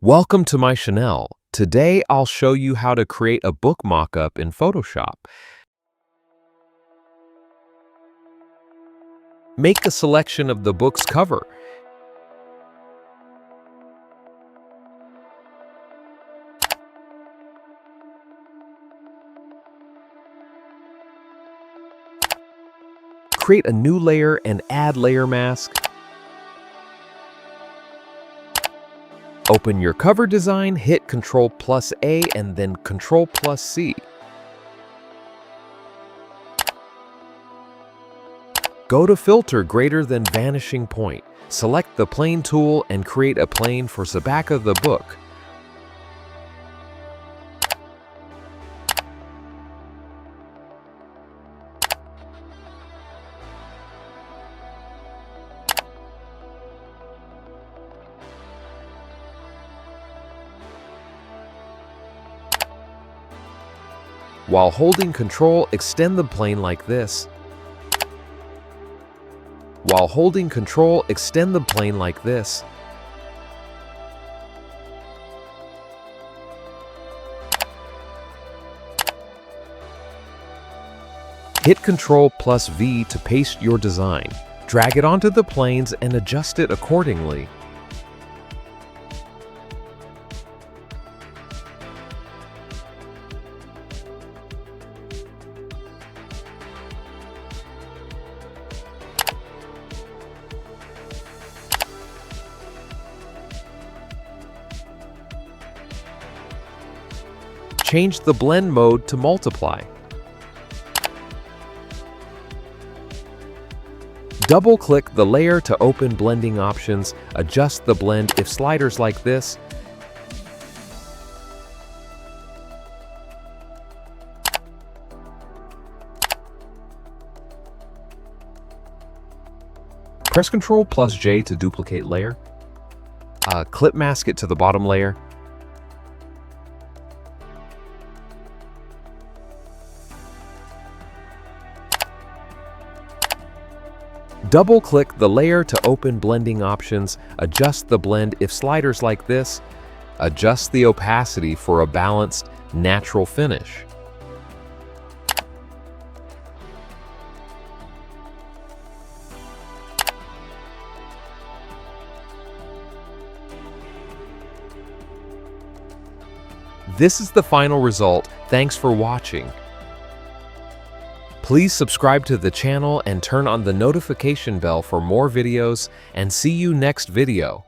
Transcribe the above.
Welcome to my channel. Today I'll show you how to create a book mockup in Photoshop. Make a selection of the book's cover. Create a new layer and add layer mask. Open your cover design, hit Ctrl+A and then Ctrl+C. Go to Filter greater than vanishing point. Select the plane tool and create a plane for the back of the book. While holding Ctrl, extend the plane like this. While holding Ctrl, extend the plane like this. Hit Ctrl+V to paste your design. Drag it onto the planes and adjust it accordingly. Change the blend mode to multiply. Double-click the layer to open blending options. Adjust the blend if sliders like this. Press Ctrl+J to duplicate layer. Clip mask it to the bottom layer. Double-click the layer to open blending options. Adjust the blend if sliders like this. Adjust the opacity for a balanced, natural finish. This is the final result. Thanks for watching. Please subscribe to the channel and turn on the notification bell for more videos, and see you next video.